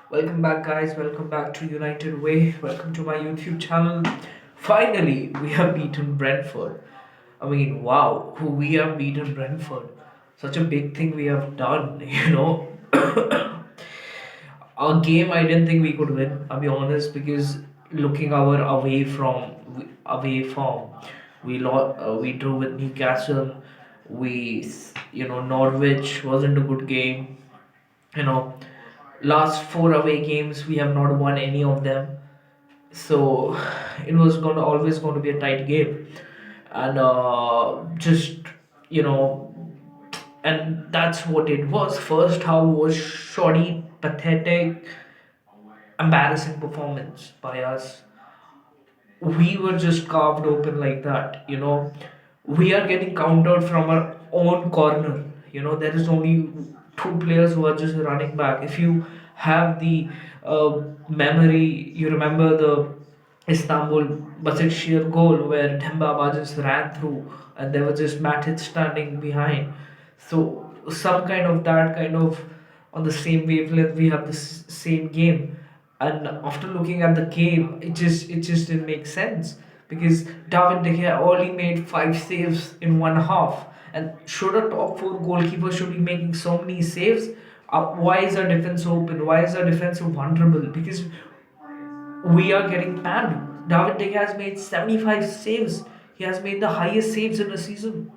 Welcome back, guys. Welcome back to United Way. Welcome to my YouTube channel. Finally, we have beaten Brentford. I mean, wow, we have beaten Brentford. Such a big thing we have done, A game I didn't think we could win. I'll be honest, because looking our away form, we drew with Newcastle. Norwich wasn't a good game. you know Last four away games we have not won any of them, so it was going to always going to be a tight game. And just you know and that's what it was. First half was shoddy, pathetic, embarrassing performance by us. We were just carved open like that. We are getting countered from our own corner. There is only two players who are just running back. If you have the memory, you remember the Istanbul Basaksehir goal where Demba Ba just ran through and there was just Matic standing behind. So some kind of that kind of on the same wavelength, we have the same game. And after looking at the game, it just didn't make sense, because David De Gea only made five saves in one half. And should a top four goalkeeper should be making so many saves? Why is our defense open? Why is our defense so vulnerable? Because we are getting panned. David De Gea has made 75 saves. He has made the highest saves in a season.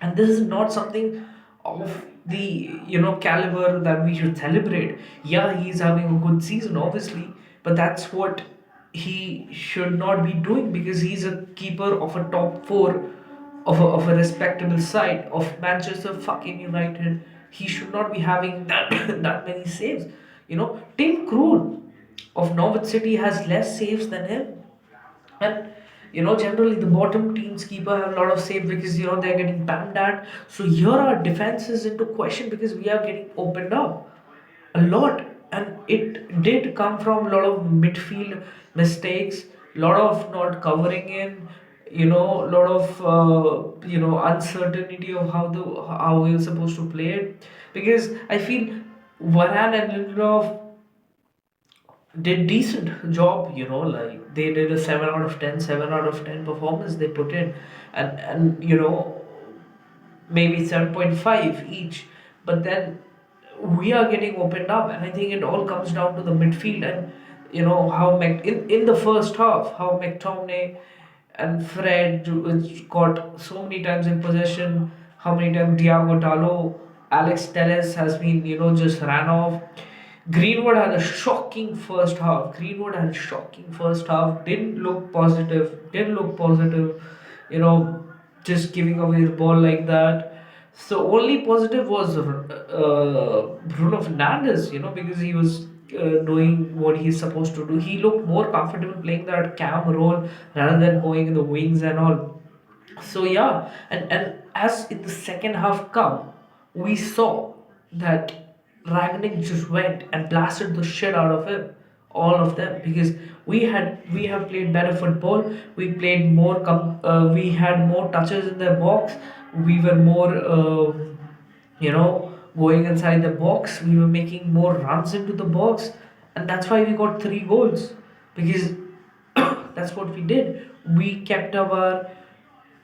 And this is not something of the caliber that we should celebrate. Yeah, he's having a good season, obviously, but that's what he should not be doing, because he's a keeper of a top four of a respectable side of Manchester fucking United. He should not be having that that many saves. Tim Krul of Norwich City has less saves than him. And generally the bottom team's keeper have a lot of saves, because they're getting banned at. So here our defense is into question, because we are getting opened up a lot. And it did come from a lot of midfield mistakes, a lot of not covering in, a lot of uncertainty of how we are supposed to play it. Because I feel Varane and Lindelof did decent job. Like they did a 7 out of 10, 7 out of 10 performance they put in. And maybe 7.5 each. But then we are getting opened up, and I think it all comes down to the midfield. And how in the first half, how McTominay and Fred got so many times in possession, how many times Diago Dalo, Alex Telles has been just ran off. Greenwood had a shocking first half. Greenwood had a shocking first half. Didn't look positive. Didn't look positive. You know, just giving away the ball like that. So only positive was Bruno Fernandes. Because he was doing what he's supposed to do. He looked more comfortable playing that cam role rather than going in the wings and all. So yeah, and as in the second half come, we saw that Ragnick just went and blasted the shit out of him, all of them, because we have played better football. We played more. We had more touches in their box. We were more, going inside the box. We were making more runs into the box, and that's why we got three goals, because that's what we did. We kept our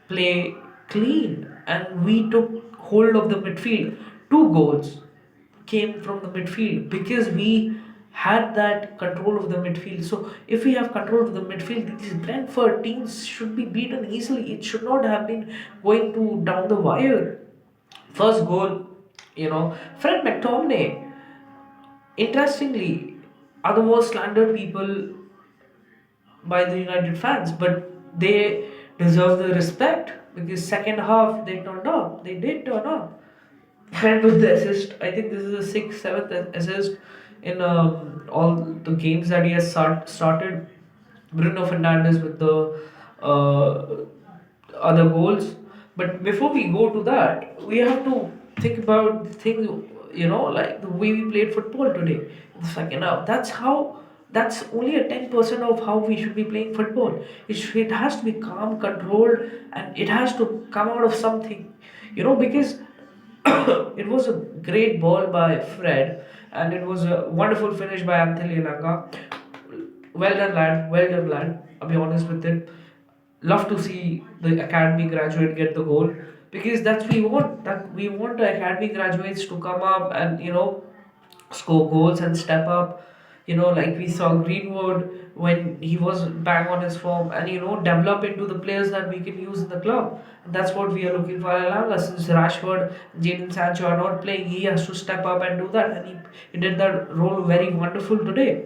play clean and we took hold of the midfield. Two goals came from the midfield, because we had that control of the midfield. So if we have control of the midfield, these Brentford teams should be beaten easily. It should not have been going to down the wire. First goal, Fred McTominay, interestingly, are the most slandered people by the United fans, but they deserve the respect, because second half they turned up. They did turn up. And with the assist, I think this is the sixth, seventh assist in all the games that he has started. Bruno Fernandes with the uh, other goals. But before we go to that, we have to think about things, like the way we played football today in the second half. That's only a 10% of how we should be playing football. It has to be calm, controlled, and it has to come out of something, because it was a great ball by Fred, and it was a wonderful finish by Anthony Elanga. Well done, lad. Well done, lad. I'll be honest with it. Love to see the academy graduate get the goal because that's we want. That we want the academy graduates to come up and score goals and step up. Like we saw Greenwood when he was bang on his form, and develop into the players that we can use in the club. And that's what we are looking for. Alanga. Since Rashford, Jadon Sancho are not playing, he has to step up and do that, and he did that role very wonderful today.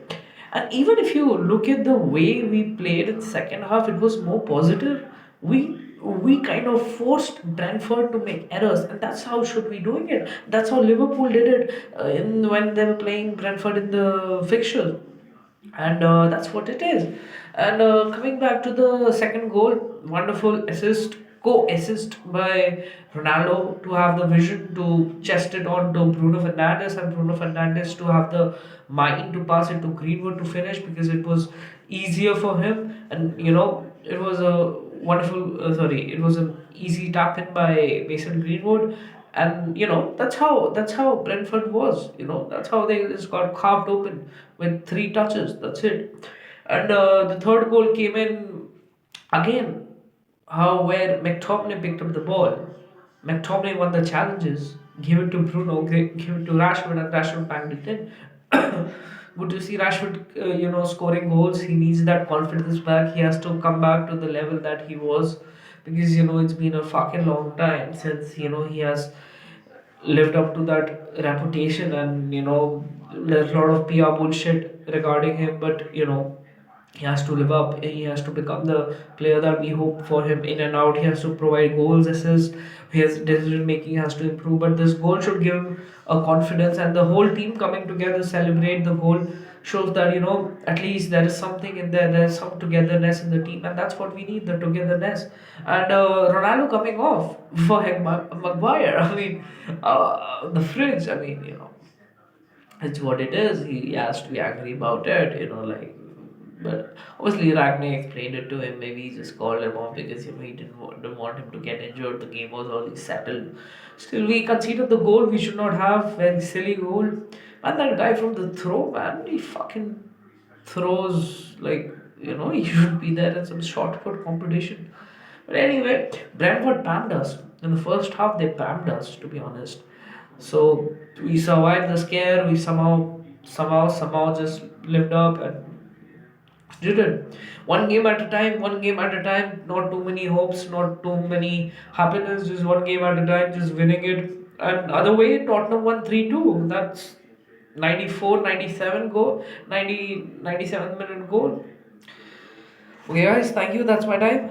And even if you look at the way we played in the second half, it was more positive. We kind of forced Brentford to make errors, and that's how should we doing it. That's how Liverpool did it in when they were playing Brentford in the fixture, and that's what it is. And coming back to the second goal, wonderful assist, co-assist by Ronaldo to have the vision to chest it on to Bruno Fernandes, and Bruno Fernandes to have the mind to pass it to Greenwood to finish because it was easier for him, and it was a wonderful. Sorry, it was an easy tap in by Mason Greenwood, and that's how Brentford was. That's how they just got carved open with three touches. That's it. And the third goal came in again. How where McTominay picked up the ball. McTominay won the challenges. Give it to Bruno. Give it to Rashford, and Rashford banged it in. Good to see Rashford, scoring goals. He needs that confidence back. He has to come back to the level that he was, because it's been a fucking long time since he has lived up to that reputation, and there's a lot of PR bullshit regarding him, but he has to live up. He has to become the player that we hope for him in and out. He has to provide goals, assists. His decision making has to improve. But this goal should give him a confidence, and the whole team coming together celebrate the goal shows that at least there is something in there. There's some togetherness in the team, and that's what we need, the togetherness. And Ronaldo coming off for Maguire. I mean, the fridge. I mean, it's what it is. He has to be angry about it, like. But obviously, Ragnar explained it to him. Maybe he just called him off because he didn't want him to get injured. The game was already settled. Still, we conceded the goal. We should not have very silly goal. And that guy from the throw, man, he fucking throws like he should be there in some short put competition. But anyway, Brentford pammed us in the first half. They pammed us, to be honest. So we survived the scare. We somehow just lived up and did it. One game at a time, one game at a time. Not too many hopes, not too many happiness. Just one game at a time, just winning it. And other way, Tottenham won 3-2. That's 94, 97 goal, 90, 97 minute goal. Okay, guys, thank you. That's my time.